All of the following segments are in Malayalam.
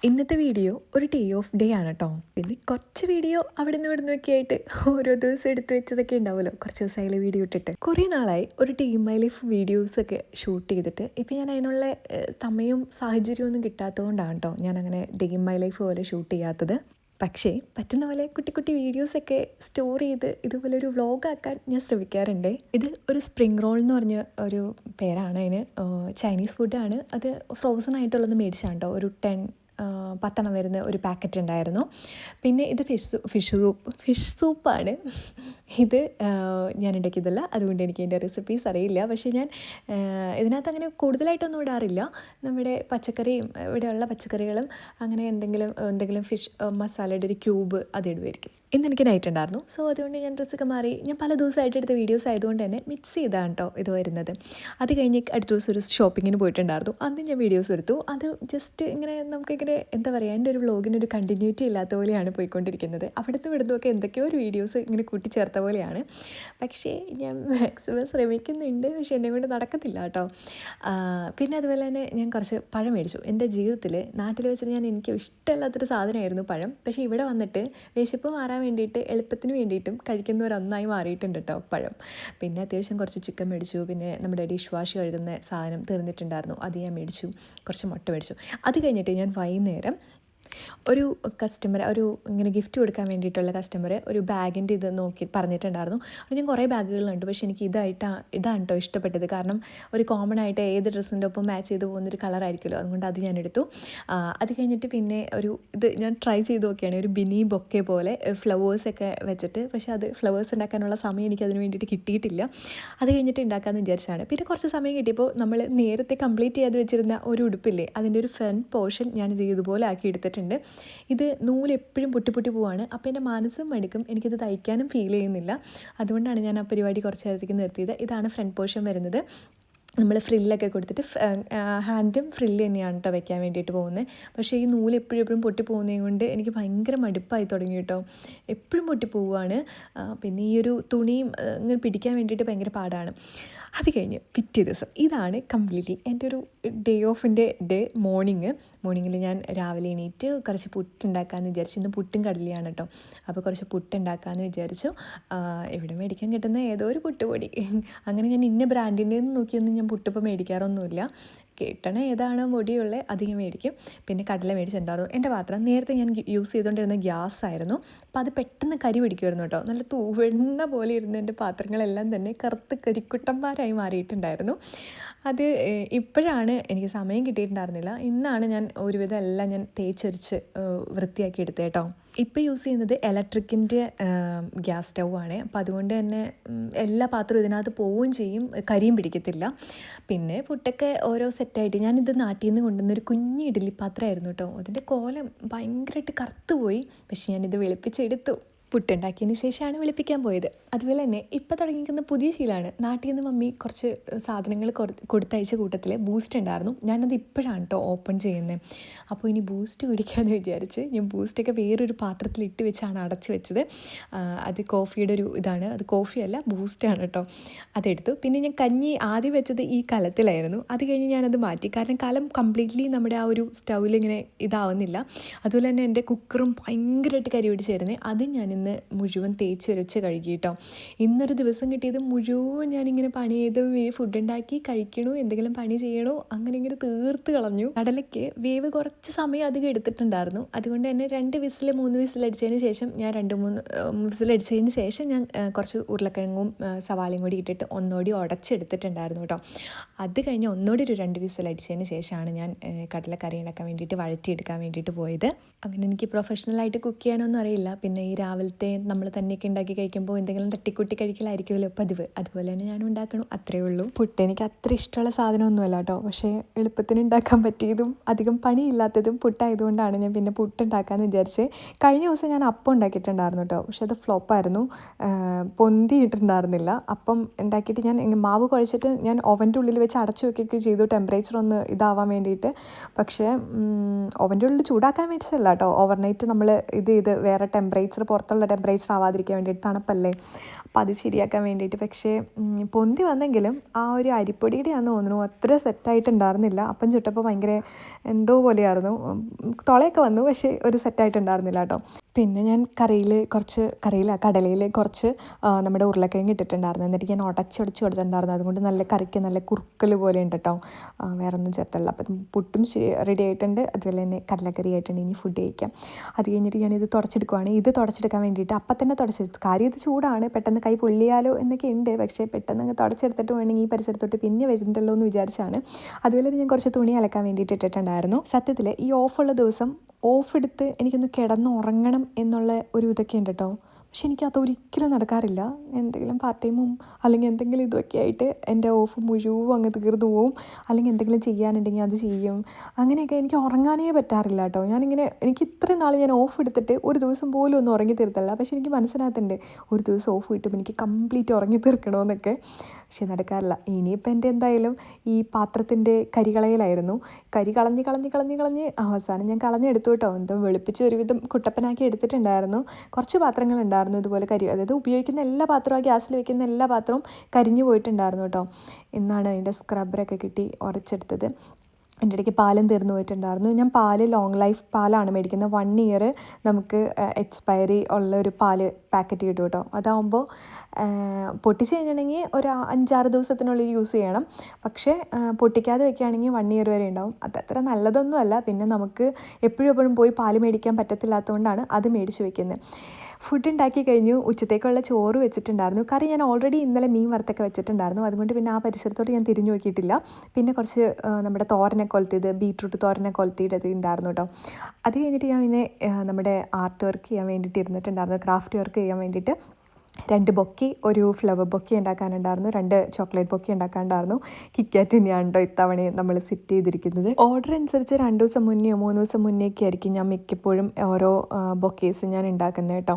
ഇന്നത്തെ വീഡിയോ ഒരു ടീ ഓഫ് ഡേ ആണ് കേട്ടോ. പിന്നെ കുറച്ച് വീഡിയോ അവിടെ നിന്ന് ഇവിടെ നിന്നൊക്കെ ആയിട്ട് ഓരോ ദിവസം എടുത്തു വെച്ചതൊക്കെ ഉണ്ടാവുമല്ലോ, കുറച്ച് ദിവസമായാലും വീഡിയോ ഇട്ടിട്ട്. കുറേ നാളായി ഒരു ടീ മൈ ലൈഫ് വീഡിയോസൊക്കെ ഷൂട്ട് ചെയ്തിട്ട്. ഇപ്പം ഞാൻ അതിനുള്ള സമയവും സാഹചര്യമൊന്നും കിട്ടാത്തതുകൊണ്ടാണ് കേട്ടോ ഞാൻ അങ്ങനെ ഡേ മൈ ലൈഫ് പോലെ ഷൂട്ട് ചെയ്യാത്തത്. പക്ഷേ പറ്റുന്ന പോലെ കുട്ടി കുട്ടി വീഡിയോസൊക്കെ സ്റ്റോർ ചെയ്ത് ഇതുപോലെ ഒരു വ്ളോഗാക്കാൻ ഞാൻ ശ്രമിക്കാറുണ്ട്. ഇത് ഒരു സ്പ്രിംഗ് റോൾ എന്ന് പറഞ്ഞ ഒരു പേരാണ് അതിന്. ചൈനീസ് ഫുഡാണ്. അത് ഫ്രോസൺ ആയിട്ടുള്ളത് മേടിച്ചാണ് കേട്ടോ. ഒരു 10 വരുന്ന ഒരു പാക്കറ്റ് ഉണ്ടായിരുന്നു. പിന്നെ ഇത് ഫിഷ് സൂപ്പാണ്. ഇത് ഞാൻ ഉണ്ടാക്കിയതല്ല, അതുകൊണ്ട് എനിക്ക് ഇതിൻ്റെ റെസിപ്പീസ് അറിയില്ല. പക്ഷേ ഞാൻ ഇതിനകത്ത് അങ്ങനെ കൂടുതലായിട്ടൊന്നും ഇടാറില്ല. നമ്മുടെ പച്ചക്കറിയും ഇവിടെയുള്ള പച്ചക്കറികളും അങ്ങനെ എന്തെങ്കിലും ഫിഷ് മസാലയുടെ ഒരു ക്യൂബ് അതിടുമായിരിക്കും. ഇന്ന് എനിക്ക് നൈറ്റ് ഉണ്ടായിരുന്നു. സോ അതുകൊണ്ട് ഞാൻ ഡ്രസ്സൊക്കെ മാറി ഞാൻ പല ദിവസമായിട്ട് എടുത്ത വീഡിയോസ് ആയതുകൊണ്ട് തന്നെ മിക്സ് ചെയ്താണ് കേട്ടോ ഇത് വരുന്നത്. അത് കഴിഞ്ഞ് അടുത്ത ദിവസം ഒരു ഷോപ്പിങ്ങിന് പോയിട്ടുണ്ടായിരുന്നു. അന്ന് ഞാൻ വീഡിയോസ് എടുത്തു. അത് ജസ്റ്റ് ഇങ്ങനെ നമുക്കിങ്ങനെ എന്താ പറയുക, എൻ്റെ ഒരു വ്ളോഗിനൊരു കണ്ടിന്യൂറ്റി ഇല്ലാത്ത പോലെയാണ് പോയിക്കൊണ്ടിരിക്കുന്നത്. അവിടുത്തെ ഇവിടുന്നൊക്കെ എന്തൊക്കെയോ ഒരു വീഡിയോസ് ഇങ്ങനെ കൂട്ടിച്ചേർത്ത പോലെയാണ്. പക്ഷേ ഞാൻ മാക്സിമം ശ്രമിക്കുന്നുണ്ട്. പക്ഷേ എന്നെ കൊണ്ട് നടക്കത്തില്ല കേട്ടോ. പിന്നെ അതുപോലെ തന്നെ ഞാൻ കുറച്ച് പഴം മേടിച്ചു. എൻ്റെ ജീവിതത്തിൽ നാട്ടിൽ വെച്ചിട്ട് എനിക്ക് ഇഷ്ടമില്ലാത്തൊരു സാധനമായിരുന്നു പഴം. പക്ഷേ ഇവിടെ വന്നിട്ട് വിശപ്പ് മാറാൻ വേണ്ടിയിട്ട് എളുപ്പത്തിന് വേണ്ടിയിട്ടും കഴിക്കുന്ന ഒരു ഒന്നായി മാറിയിട്ടുണ്ട് കേട്ടോ പഴം. പിന്നെ അത്യാവശ്യം കുറച്ച് ചിക്കൻ മേടിച്ചു. പിന്നെ നമ്മുടെ ഡിഷ് വാഷ് കഴുകുന്ന സാധനം തീർന്നിട്ടുണ്ടായിരുന്നു, അത് ഞാൻ മേടിച്ചു. കുറച്ച് മുട്ട മേടിച്ചു. അത് കഴിഞ്ഞിട്ട് ഞാൻ വൈകുന്നേരം ഒരു കസ്റ്റമർ, ഇങ്ങനെ ഗിഫ്റ്റ് കൊടുക്കാൻ വേണ്ടിയിട്ടുള്ള കസ്റ്റമർ ഒരു ബാഗിൻ്റെ ഇത് നോക്കി പറഞ്ഞിട്ടുണ്ടായിരുന്നു. അത് ഞാൻ കുറേ ബാഗുകളുണ്ട്, പക്ഷേ എനിക്ക് ഇതാണ് കേട്ടോ ഇഷ്ടപ്പെട്ടത്. കാരണം ഒരു കോമൺ ആയിട്ട് ഏത് ഡ്രസ്സിൻ്റെ ഒപ്പം മാച്ച് ചെയ്ത് പോകുന്നൊരു കളറായിരിക്കുമല്ലോ, അതുകൊണ്ട് അത് ഞാൻ എടുത്തു. അത് കഴിഞ്ഞിട്ട് പിന്നെ ഇത് ഞാൻ ട്രൈ ചെയ്ത് നോക്കിയാണ്. ഒരു ബിനി ബൊക്കെ പോലെ ഫ്ലവേഴ്സൊക്കെ വെച്ചിട്ട്. പക്ഷേ അത് ഫ്ലവേഴ്സ് ഉണ്ടാക്കാനുള്ള സമയം എനിക്ക് അതിന് വേണ്ടിയിട്ട് കിട്ടിയിട്ടില്ല. അത് കഴിഞ്ഞിട്ട് ഉണ്ടാക്കാമെന്ന് വിചാരിച്ചാണ്. പിന്നെ കുറച്ച് സമയം കിട്ടിയപ്പോൾ നമ്മൾ നേരത്തെ കംപ്ലീറ്റ് ചെയ്ത് വെച്ചിരുന്ന ഒരു ഉടുപ്പില്ലേ, അതിൻ്റെ ഒരു ഫ്രണ്ട് പോർഷൻ ഞാനിത് ഇതുപോലെ ആക്കി എടുത്തിട്ടുണ്ട്. ഇത് നൂല് എപ്പോഴും പൊട്ടി പോവാണ്. അപ്പോൾ എൻ്റെ മനസ്സും മടുക്കും, എനിക്കിത് തയ്ക്കാനും ഫീൽ ചെയ്യുന്നില്ല. അതുകൊണ്ടാണ് ഞാൻ ആ പരിപാടി കുറച്ച് നേരത്തേക്ക് നിർത്തിയത്. ഇതാണ് ഫ്രണ്ട് പോർഷൻ വരുന്നത്. നമ്മൾ ഫ്രില്ലൊക്കെ കൊടുത്തിട്ട് ഹാൻഡും ഫ്രില്ല് തന്നെയാണ് കേട്ടോ വെക്കാൻ വേണ്ടിയിട്ട് പോകുന്നത്. പക്ഷേ ഈ നൂല് എപ്പോഴും പൊട്ടി പോകുന്നത് കൊണ്ട് എനിക്ക് ഭയങ്കര മടുപ്പായി തുടങ്ങി കേട്ടോ. എപ്പോഴും പൊട്ടി പോവുകയാണ്. പിന്നെ ഈ ഒരു തുണിയും ഇങ്ങനെ പിടിക്കാൻ വേണ്ടിയിട്ട് ഭയങ്കര പാടാണ്. അത് കഴിഞ്ഞ് പിറ്റേ ദിവസം ഇതാണ് കംപ്ലീറ്റ്ലി എൻ്റെ ഒരു ഡേ മോർണിംഗിൽ ഞാൻ രാവിലെ എണീറ്റ് കുറച്ച് പുട്ടുണ്ടാക്കാമെന്ന് വിചാരിച്ചു. ഇന്ന് പുട്ടും കടലയാണ് കേട്ടോ. അപ്പോൾ കുറച്ച് പുട്ടുണ്ടാക്കാമെന്ന് വിചാരിച്ചു. ഇവിടെ മേടിക്കാൻ കിട്ടുന്ന ഏതോ ഒരു പുട്ടുപൊടി, അങ്ങനെ ഞാൻ ഇന്ന ബ്രാൻഡിൻ്റെ നോക്കിയൊന്നും ഞാൻ പുട്ടിപ്പോൾ മേടിക്കാറൊന്നുമില്ല. കിട്ടണ ഏതാണ് പൊടിയുള്ളത് അത് ഞാൻ മേടിക്കും. പിന്നെ കടല മേടിച്ചിട്ടുണ്ടായിരുന്നു. എൻ്റെ പാത്രം നേരത്തെ ഞാൻ യൂസ് ചെയ്തുകൊണ്ടിരുന്ന ഗ്യാസ് ആയിരുന്നു. അപ്പോൾ അത് പെട്ടെന്ന് കരി പിടിക്കുമായിരുന്നു കേട്ടോ. നല്ല തൂവെണ്ണ പോലെ ഇരുന്ന എൻ്റെ പാത്രങ്ങളെല്ലാം തന്നെ കറുത്ത് കരിക്കുട്ടന്മാരായി മാറിയിട്ടുണ്ടായിരുന്നു. അത് ഇപ്പോഴാണ് എനിക്ക് സമയം കിട്ടിയിട്ടുണ്ടായിരുന്നില്ല. ഇന്നാണ് ഞാൻ ഒരുവിധം എല്ലാം ഞാൻ തേച്ചൊരിച്ച് വൃത്തിയാക്കി എടുത്തത് കേട്ടോ. ഇപ്പോൾ യൂസ് ചെയ്യുന്നത് ഇലക്ട്രിക്കിൻ്റെ ഗ്യാസ് സ്റ്റൗവാണ്. അപ്പോൾ അതുകൊണ്ട് തന്നെ എല്ലാ പാത്രവും ഇതിനകത്ത് പോവുകയും ചെയ്യും, കരിയും പിടിക്കത്തില്ല. പിന്നെ പുട്ടൊക്കെ ഓരോ സെറ്റായിട്ട് ഞാനിത് നാട്ടിൽ നിന്ന് കൊണ്ടുവന്നൊരു കുഞ്ഞ് ഇഡ്ഡലി പാത്രമായിരുന്നു കേട്ടോ. അതിൻ്റെ കോലം ഭയങ്കരമായിട്ട് കറുത്തു പോയി. പക്ഷെ ഞാനിത് വെളുപ്പിച്ചെടുത്തു. പുട്ടുണ്ടാക്കിയതിന് ശേഷമാണ് വെളുപ്പിക്കാൻ പോയത്. അതുപോലെ തന്നെ ഇപ്പോൾ തുടങ്ങിയിരിക്കുന്ന പുതിയ ശീലമാണ്. നാട്ടിൽ നിന്ന് മമ്മി കുറച്ച് സാധനങ്ങൾ കൊടുത്തയച്ച കൂട്ടത്തിൽ ബൂസ്റ്റ് ഉണ്ടായിരുന്നു. ഞാനത് ഇപ്പോഴാണ് കേട്ടോ ഓപ്പൺ ചെയ്യുന്നത്. അപ്പോൾ ഇനി ബൂസ്റ്റ് കുടിക്കാമെന്ന് വിചാരിച്ച് ഞാൻ ബൂസ്റ്റൊക്കെ വേറൊരു പാത്രത്തിലിട്ട് വെച്ചാണ് അടച്ച് വെച്ചത്. അത് കോഫിയുടെ ഒരു ഇതാണ്, അത് കോഫിയല്ല ബൂസ്റ്റാണ് കേട്ടോ. അതെടുത്തു. പിന്നെ ഞാൻ കഞ്ഞി ആദ്യം വെച്ചത് ഈ കലത്തിലായിരുന്നു. അത് കഴിഞ്ഞ് ഞാനത് മാറ്റി. കാരണം കലം കംപ്ലീറ്റ്ലി നമ്മുടെ ആ ഒരു സ്റ്റൗവിൽ ഇങ്ങനെ ഇതാവുന്നില്ല. അതുപോലെ തന്നെ എൻ്റെ കുക്കറും ഭയങ്കരമായിട്ട് കരി പിടിച്ചായിരുന്നു. അത് ഞാനിന്ന് മുഴുവൻ തേച്ച് കഴുകി കേട്ടോ. ഇന്നൊരു ദിവസം കിട്ടിയത് മുഴുവൻ ഞാനിങ്ങനെ പണി ചെയ്ത് ഫുഡ് ഉണ്ടാക്കി കഴിക്കണോ, എന്തെങ്കിലും പണി ചെയ്യണോ, അങ്ങനെ ഇങ്ങനെ തീർത്ത് കളഞ്ഞു. കടലയ്ക്ക് വേവ് കുറച്ച് സമയം അധികം എടുത്തിട്ടുണ്ടായിരുന്നു. അതുകൊണ്ട് തന്നെ 2 വിസിൽ 3 വിസിലടിച്ചതിന് ശേഷം ഞാൻ 2-3 വിസിലടിച്ചതിന് ശേഷം ഞാൻ കുറച്ച് ഉരുളക്കിഴങ്ങും സവാളയും കൂടി ഇട്ടിട്ട് ഒന്നുകൂടി ഉടച്ചെടുത്തിട്ടുണ്ടായിരുന്നു കേട്ടോ. അത് കഴിഞ്ഞ് ഒന്നുകൂടി ഒരു 2 വിസിലടിച്ചതിന് ശേഷമാണ് ഞാൻ കടലക്കറി ഉണ്ടാക്കാൻ വേണ്ടിയിട്ട് വഴറ്റിയെടുക്കാൻ വേണ്ടിയിട്ട് പോയത്. അങ്ങനെ എനിക്ക് പ്രൊഫഷണലായിട്ട് കുക്ക് ചെയ്യാനൊന്നും അറിയില്ല. പിന്നെ ഈ രാവിലത്തെ നമ്മൾ തന്നെയൊക്കെ ഉണ്ടാക്കി കഴിക്കുമ്പോൾ എന്തെങ്കിലും തട്ടിക്കൂട്ടി കഴിക്കലായിരിക്കുമല്ലോ പതിവ്. അതുപോലെ തന്നെ ഞാനും ഉണ്ടാക്കണം, അത്രയേ ഉള്ളൂ. പുട്ട് എനിക്ക് അത്ര ഇഷ്ടമുള്ള സാധനമൊന്നുമല്ല കേട്ടോ. പക്ഷേ എളുപ്പത്തിന് ഉണ്ടാക്കാൻ പറ്റിയതും അധികം പണിയില്ലാത്തതും പുട്ടായതുകൊണ്ടാണ് ഞാൻ പിന്നെ പുട്ടുണ്ടാക്കാമെന്ന് വിചാരിച്ച്. കഴിഞ്ഞ ദിവസം ഞാൻ അപ്പം ഉണ്ടാക്കിയിട്ടുണ്ടായിരുന്നു കേട്ടോ. പക്ഷേ അത് ഫ്ലോപ്പായിരുന്നു, പൊന്തിയിട്ടുണ്ടായിരുന്നില്ല. അപ്പം ഉണ്ടാക്കിയിട്ട് ഞാൻ മാവ് കുഴച്ചിട്ട് ഞാൻ ഓവൻ്റെ ഉള്ളിൽ വെച്ച് അടച്ചു വയ്ക്കുകയൊക്കെ ചെയ്തു, ടെമ്പറേച്ചർ ഒന്ന് ഇതാവാൻ വേണ്ടിയിട്ട്. പക്ഷേ ഓവൻ്റെ ഉള്ളിൽ ചൂടാക്കാൻ വേണ്ടിയിട്ടല്ല കേട്ടോ. ഓവർനൈറ്റ് നമ്മൾ ഇത് വേറെ ടെമ്പറേച്ചർ, പുറത്തുള്ള ടെമ്പറേച്ചർ ആവാതിരിക്കാൻ വേണ്ടിയിട്ട്, തണുപ്പല്ലേ. അപ്പോൾ അത് ശരിയാക്കാൻ വേണ്ടിയിട്ട്. പക്ഷേ പൊന്തി വന്നെങ്കിലും ആ ഒരു അരിപ്പൊടിയുടെ ആണെന്ന് തോന്നുന്നു അത്ര സെറ്റായിട്ടുണ്ടായിരുന്നില്ല. അപ്പം ചുട്ടപ്പോൾ ഭയങ്കര എന്തോ പോലെയായിരുന്നു. തുളയൊക്കെ വന്നു, പക്ഷേ ഒരു സെറ്റായിട്ടുണ്ടായിരുന്നില്ല കേട്ടോ. പിന്നെ ഞാൻ കടലയിൽ കുറച്ച് നമ്മുടെ ഉരുളക്കിഴങ്ങ് ഇട്ടിട്ടുണ്ടായിരുന്നു. എന്നിട്ട് ഞാൻ ഉടച്ചുടച്ച് കൊടുത്തിട്ടുണ്ടായിരുന്നു. അതുകൊണ്ട് നല്ല കറിക്ക് നല്ല കുറുക്കൽ പോലെ ഉണ്ട് കേട്ടോ. വേറെ ഒന്നും ചേർത്തല്ല. അപ്പം പുട്ടും റെഡി ആയിട്ടുണ്ട്, അതുപോലെ തന്നെ കടലക്കറി ആയിട്ടുണ്ട്. ഇനി ഫുഡ് കഴിക്കാം. അത് കഴിഞ്ഞിട്ട് ഞാനിത് തുടച്ചെടുക്കുവാണ്. ഇത് തുടച്ചെടുക്കാൻ വേണ്ടിയിട്ട് അപ്പം തന്നെ കാര്യം ഇത് ചൂടാണ്, പെട്ടെന്ന് കൈ പൊള്ളിയാലോ എന്നൊക്കെ ഉണ്ട്. പക്ഷേ പെട്ടെന്ന് അങ്ങ് തുടച്ചെടുത്തിട്ട് വേണമെങ്കിൽ ഈ പരിസരത്തോട്ട് പിന്നെ വരുന്നുണ്ടല്ലോ എന്ന് വിചാരിച്ചാണ്. അതുപോലെ ഞാൻ കുറച്ച് തുണി അലക്കാൻ വേണ്ടിയിട്ട് ഇട്ടിട്ടുണ്ടായിരുന്നു. സത്യത്തിൽ ഈ ഓഫുള്ള ദിവസം ഓഫ് എടുത്ത് എനിക്കൊന്ന് കിടന്നുറങ്ങണം എന്നുള്ള ഒരു ഇതൊക്കെ ഉണ്ട് കേട്ടോ. പക്ഷെ എനിക്കതൊരിക്കലും നടക്കാറില്ല. എന്തെങ്കിലും പാർട്ട് ടൈമും അല്ലെങ്കിൽ എന്തെങ്കിലും ഇതൊക്കെ ആയിട്ട് എൻ്റെ ഓഫ് മുഴുവൻ അങ്ങ് തീർന്നു പോവും. അല്ലെങ്കിൽ എന്തെങ്കിലും ചെയ്യാനുണ്ടെങ്കിൽ അത് ചെയ്യും. അങ്ങനെയൊക്കെ എനിക്ക് ഉറങ്ങാനേ പറ്റാറില്ല കേട്ടോ. എനിക്ക് ഇത്രയും നാൾ ഞാൻ ഓഫ് എടുത്തിട്ട് ഒരു ദിവസം പോലും ഒന്നും ഉറങ്ങി തീർത്തല്ല. പക്ഷെ എനിക്ക് മനസ്സിനകത്തുണ്ട് ഒരു ദിവസം ഓഫ് കിട്ടുമ്പോൾ എനിക്ക് കംപ്ലീറ്റ് ഉറങ്ങി തീർക്കണമെന്നൊക്കെ. പക്ഷെ നടക്കാറില്ല. ഇനിയിപ്പോൾ എൻ്റെ എന്തായാലും ഈ പാത്രത്തിൻ്റെ കരികളയിലായിരുന്നു. കരി കളഞ്ഞ് അവസാനം ഞാൻ കളഞ്ഞെടുത്തു കേട്ടോ. എന്തോ വെളുപ്പിച്ച് ഒരുവിധം കുട്ടപ്പനാക്കി എടുത്തിട്ടുണ്ടായിരുന്നു. കുറച്ച് പാത്രങ്ങളുണ്ടായിരുന്നു ഇതുപോലെ അതായത് ഉപയോഗിക്കുന്ന എല്ലാ പാത്രവും, ഗ്യാസിൽ വെക്കുന്ന എല്ലാ പാത്രവും കരിഞ്ഞു പോയിട്ടുണ്ടായിരുന്നു കേട്ടോ. എന്നാണ് അതിൻ്റെ സ്ക്രബ്ബറൊക്കെ കിട്ടി ഉരച്ചെടുത്തത്. എൻ്റെ ഇടയ്ക്ക് പാലും തീർന്നു പോയിട്ടുണ്ടായിരുന്നു. ഞാൻ പാല് ലോങ് ലൈഫ് പാലാണ് മേടിക്കുന്നത്. 1 ഇയർ നമുക്ക് എക്സ്പയറി ഉള്ള ഒരു പാല് പാക്കറ്റ് കിട്ടും കേട്ടോ. അതാകുമ്പോൾ പൊട്ടിച്ച് കഴിഞ്ഞിട്ടുണ്ടെങ്കിൽ ഒരു 5-6 ദിവസത്തിനുള്ളിൽ യൂസ് ചെയ്യണം. പക്ഷേ പൊട്ടിക്കാതെ വെക്കുകയാണെങ്കിൽ 1 ഇയർ വരെ ഉണ്ടാവും. അതത്ര നല്ലതൊന്നുമല്ല. പിന്നെ നമുക്ക് എപ്പോഴും പോയി പാല് മേടിക്കാൻ പറ്റത്തില്ലാത്തതുകൊണ്ടാണ് അത് മേടിച്ച് വെക്കുന്നത്. ഫുഡ് ഉണ്ടാക്കി കഴിഞ്ഞു. ഉച്ചത്തേക്കുള്ള ചോറ് വെച്ചിട്ടുണ്ടായിരുന്നു. കറി ഞാൻ ഓൾറെഡി ഇന്നലെ മീൻ വറുത്തൊക്കെ വെച്ചിട്ടുണ്ടായിരുന്നു. അതുകൊണ്ട് പിന്നെ ആ പരിസരത്തോട്ട് ഞാൻ തിരിഞ്ഞു നോക്കിയിട്ടില്ല. പിന്നെ കുറച്ച് നമ്മുടെ തോരനൊക്കെ കൊളുത്തിയത്, ബീട്രൂട്ട് തോരനൊക്കെ കൊളുത്തിയിട്ടത് ഉണ്ടായിരുന്നു കേട്ടോ. അത് കഴിഞ്ഞിട്ട് ഞാൻ പിന്നെ നമ്മുടെ ആർട്ട് വർക്ക് ചെയ്യാൻ വേണ്ടിയിട്ട് ഇരുന്നിട്ടുണ്ടായിരുന്നു. ക്രാഫ്റ്റ് വർക്ക് ചെയ്യാൻ വേണ്ടിയിട്ട് 2 ബൊക്കി, ഒരു flower bokeh ഉണ്ടാക്കാനുണ്ടായിരുന്നു, 2 chocolate bokeh ഉണ്ടാക്കാനുണ്ടായിരുന്നു. KitKat തന്നെയാണ് കേട്ടോ ഇത്തവണയും നമ്മൾ സെറ്റ് ചെയ്തിരിക്കുന്നത്. ഓർഡർ അനുസരിച്ച് 2 ദിവസം മുന്നെയോ 3 ദിവസം മുന്നേയൊക്കെ ആയിരിക്കും ഞാൻ മിക്കപ്പോഴും ഓരോ ബൊക്കേസ് ഞാൻ ഉണ്ടാക്കുന്നത് കേട്ടോ.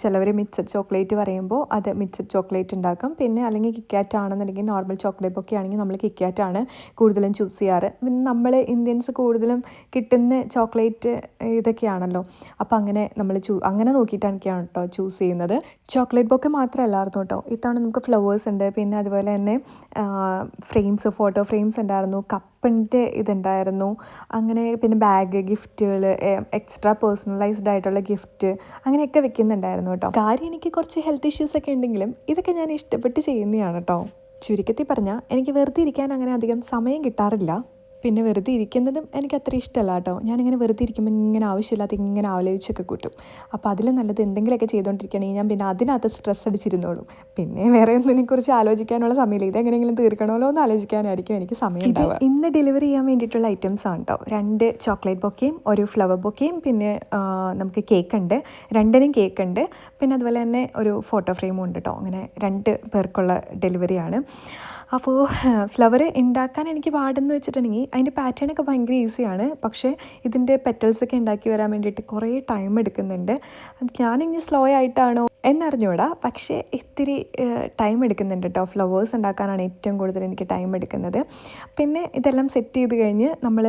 ചിലവർ മിക്സഡ് ചോക്ലേറ്റ് പറയുമ്പോൾ അത് മിക്സഡ് ചോക്ലേറ്റ് ഉണ്ടാക്കും. പിന്നെ അല്ലെങ്കിൽ കിറ്റ്കാറ്റ് ആണെന്നുണ്ടെങ്കിൽ നോർമൽ ചോക്ലേറ്റ് ബൊക്കെ ആണെങ്കിൽ നമ്മൾ കിറ്റ്കാറ്റാണ് കൂടുതലും ചൂസ് ചെയ്യാറ്. പിന്നെ നമ്മൾ ഇന്ത്യൻസ് കൂടുതലും കിട്ടുന്ന ചോക്ലേറ്റ് ഇതൊക്കെയാണല്ലോ. അപ്പോൾ അങ്ങനെ നമ്മൾ അങ്ങനെ നോക്കിയിട്ടാണ് കേട്ടോ ചൂസ് ചെയ്യുന്നത്. ചോക്ലേറ്റ് ബൊക്കെ മാത്രമല്ലായിരുന്നു കേട്ടോ. ഇത്തവണ നമുക്ക് ഫ്ലവേഴ്സ് ഉണ്ട്. പിന്നെ അതുപോലെ തന്നെ ഫോട്ടോ ഫ്രെയിംസ് ഉണ്ടായിരുന്നു, കപ്പിൻ്റെ ഇതുണ്ടായിരുന്നു. അങ്ങനെ പിന്നെ ബാഗ്, ഗിഫ്റ്റുകൾ, എക്സ്ട്രാ പേഴ്സണലൈസ്ഡ് ആയിട്ടുള്ള ഗിഫ്റ്റ് അങ്ങനെയൊക്കെ വെക്കുന്നുണ്ടായിരുന്നു കേട്ടോ. കാര്യം എനിക്ക് കുറച്ച് ഹെൽത്ത് ഇഷ്യൂസൊക്കെ ഉണ്ടെങ്കിലും ഇതൊക്കെ ഞാൻ ഇഷ്ടപ്പെട്ട് ചെയ്യുന്നതാണ് കേട്ടോ. ചുരുക്കത്തിൽ പറഞ്ഞാൽ എനിക്ക് വെറുതെ ഇരിക്കാൻ അങ്ങനെ അധികം സമയം കിട്ടാറില്ല. പിന്നെ വെറുതെ ഇരിക്കുന്നതും എനിക്ക് അത്ര ഇഷ്ടമല്ല കേട്ടോ. ഞാനിങ്ങനെ വെറുതെ ഇരിക്കുമ്പോൾ ഇങ്ങനെ ആവശ്യമില്ലാത്ത ഇങ്ങനെ ആലോചിച്ചൊക്കെ കൂട്ടും. അപ്പോൾ അതിൽ നല്ലത് എന്തെങ്കിലുമൊക്കെ ചെയ്തുകൊണ്ടിരിക്കുകയാണെങ്കിൽ ഞാൻ പിന്നെ അതിനകത്ത് സ്ട്രെസ് അടിച്ചിരുന്നോളും. പിന്നെ വേറെ ഒന്നിനെക്കുറിച്ച് ആലോചിക്കാനുള്ള സമയമില്ല. ഇതെങ്ങനെയെങ്കിലും തീർക്കണമല്ലോ എന്ന് ആലോചിക്കാനായിരിക്കും എനിക്ക് സമയം ഉണ്ടാവുക. ഇന്ന് ഡെലിവറി ചെയ്യാൻ വേണ്ടിയിട്ടുള്ള ഐറ്റംസ് ആണ് കേട്ടോ. 2 ചോക്ലേറ്റ് ബൊക്കയും ഒരു ഫ്ലവർ ബൊക്കയും പിന്നെ നമുക്ക് കേക്ക് ഉണ്ട്, 2നും കേക്ക് ഉണ്ട്. പിന്നെ അതുപോലെ തന്നെ ഒരു ഫോട്ടോ ഫ്രെയിമും ഉണ്ട് കേട്ടോ. അങ്ങനെ 2 പേർക്കുള്ള ഡെലിവറിയാണ്. അപ്പോൾ ഫ്ലവർ ഉണ്ടാക്കാൻ എനിക്ക് പാടെന്ന് വെച്ചിട്ടുണ്ടെങ്കിൽ അതിൻ്റെ പാറ്റേണൊക്കെ ഭയങ്കര ഈസിയാണ്. പക്ഷേ ഇതിൻ്റെ പെറ്റൽസൊക്കെ ഉണ്ടാക്കി വരാൻ വേണ്ടിയിട്ട് കുറേ ടൈം എടുക്കുന്നുണ്ട്. ഞാനിങ്ങനെ സ്ലോ ആയിട്ടാണോ എന്നറിഞ്ഞൂടാ, പക്ഷേ ഇത്തിരി ടൈം എടുക്കുന്നുണ്ട് കേട്ടോ. ഫ്ലവേഴ്സ് ഉണ്ടാക്കാനാണ് ഏറ്റവും കൂടുതൽ എനിക്ക് ടൈം എടുക്കുന്നത്. പിന്നെ ഇതെല്ലാം സെറ്റ് ചെയ്ത് കഴിഞ്ഞ് നമ്മൾ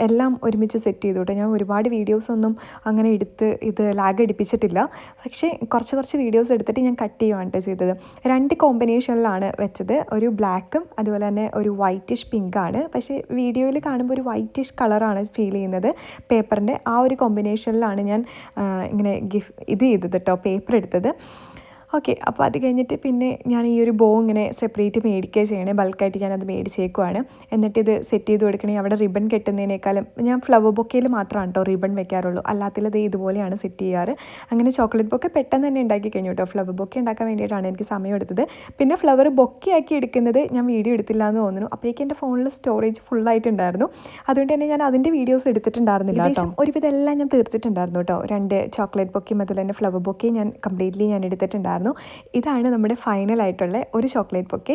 എല്ലാം ഒരുമിച്ച് സെറ്റ് ചെയ്തു കേട്ടോ. ഞാൻ ഒരുപാട് വീഡിയോസൊന്നും അങ്ങനെ എടുത്ത് ഇത് ലാഗ് അടിപ്പിച്ചിട്ടില്ല. പക്ഷേ കുറച്ച് വീഡിയോസ് എടുത്തിട്ട് ഞാൻ കട്ട് ചെയ്യുകയാണ് കേട്ടോ ചെയ്തത്. 2 കോമ്പിനേഷനിലാണ് വെച്ചത്. ഒരു ബ്ലാക്കും അതുപോലെ തന്നെ ഒരു വൈറ്റിഷ് പിങ്കാണ്. പക്ഷേ വീഡിയോയിൽ കാണുമ്പോൾ ഒരു വൈറ്റിഷ് കളറാണ് ഫീൽ ചെയ്യുന്നത്. പേപ്പറിൻ്റെ ആ ഒരു കോമ്പിനേഷനിലാണ് ഞാൻ ഇങ്ങനെ ഇത് ചെയ്തത് കേട്ടോ, പേപ്പർ എടുത്തത്. ഓക്കെ, അപ്പോൾ അത് കഴിഞ്ഞിട്ട് പിന്നെ ഞാൻ ഈ ഒരു ബോ ഇങ്ങനെ സെപ്പറേറ്റ് മേടിക്കുക ചെയ്യണേ. ബൾക്കായിട്ട് ഞാനത് മേടിച്ചേക്കുവാണ്. എന്നിട്ട് ഇത് സെറ്റ് ചെയ്ത് കൊടുക്കണമെങ്കിൽ അവിടെ റിബൺ കെട്ടുന്നതിനേക്കാളും ഞാൻ ഫ്ലവർ ബൊക്കയിൽ മാത്രമാണ് കേട്ടോ റിബൺ വെക്കാറുള്ളൂ. അല്ലാത്തത് ഇതുപോലെയാണ് സെറ്റ് ചെയ്യാറ്. അങ്ങനെ ചോക്ലേറ്റ് ബൊക്കെ പെട്ടെന്ന് തന്നെ ഉണ്ടാക്കി കഴിഞ്ഞു കേട്ടോ. ഫ്ലവർ ബൊക്കെ ഉണ്ടാക്കാൻ വേണ്ടിയിട്ടാണ് എനിക്ക് സമയം എടുത്തത്. പിന്നെ ഫ്ലവർ ബൊക്കെയാക്കി എടുക്കുന്നത് ഞാൻ വീഡിയോ എടുത്തില്ല എന്ന് തോന്നുന്നു. അപ്പോഴേക്കും എൻ്റെ ഫോണിൽ സ്റ്റോറേജ് ഫുള്ളായിട്ടുണ്ടായിരുന്നു. അതുകൊണ്ട് തന്നെ ഞാൻ അതിൻ്റെ വീഡിയോസ് എടുത്തിട്ടുണ്ടായിരുന്നില്ല കേട്ടോ. ഒരുവിധം എല്ലാം ഞാൻ തീർത്തിട്ടുണ്ടായിരുന്നു കേട്ടോ. 2 ചോക്ലേറ്റ് ബൊക്കയും അതുപോലെ തന്നെ ഫ്ലവർ ബൊക്കയും ഞാൻ കംപ്ലീറ്റ്ലി ഞാൻ എടുത്തിട്ടുണ്ടായിരുന്നു. ഇതാണ് നമ്മുടെ ഫൈനലായിട്ടുള്ള ഒരു ചോക്ലേറ്റ് ബൊക്കെ.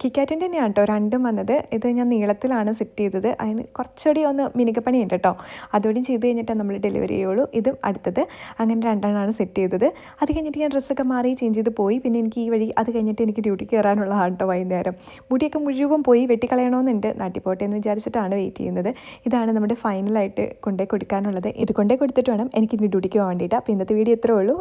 കിറ്റ്കാറ്റിൻ്റെ തന്നെയാണ് കേട്ടോ 2ഉം വന്നത്. ഇത് ഞാൻ നീളത്തിലാണ് സെറ്റ് ചെയ്തത്. അതിന് കുറച്ചുകൂടി ഒന്ന് മിനുക്കപ്പണിയുണ്ട് കേട്ടോ. അതുകൂടി ചെയ്ത് കഴിഞ്ഞിട്ട് നമ്മൾ ഡെലിവറി ചെയ്യുള്ളൂ. ഇതും അടുത്തത്. അങ്ങനെ 2 സെറ്റ് ചെയ്തത്. അത് കഴിഞ്ഞിട്ട് ഞാൻ ഡ്രസ്സൊക്കെ മാറി ചേഞ്ച് ചെയ്ത് പോയി. പിന്നെ എനിക്ക് ഈ വഴി അത് കഴിഞ്ഞിട്ട് എനിക്ക് ഡ്യൂട്ടിക്ക് കയറാനുള്ളതാണ് കേട്ടോ വൈകുന്നേരം. മുടിയൊക്കെ മുഴുവൻ പോയി വെട്ടിക്കളയണമെന്നുണ്ട്. നാട്ടിൽ പോട്ടെ എന്ന് വിചാരിച്ചിട്ടാണ് വെയിറ്റ് ചെയ്യുന്നത്. ഇതാണ് നമ്മുടെ ഫൈനലായിട്ട് കൊണ്ടുപോയി കൊടുക്കാനുള്ളത്. ഇത് കൊണ്ടുപോയി കൊടുത്തിട്ട് വേണം എനിക്ക് ഇനി ഡ്യൂട്ടിക്ക് പോകാൻ വേണ്ടിയിട്ട്. അപ്പോൾ ഇന്നത്തെ വീഡിയോ ഇത്രേ ഉള്ളൂ.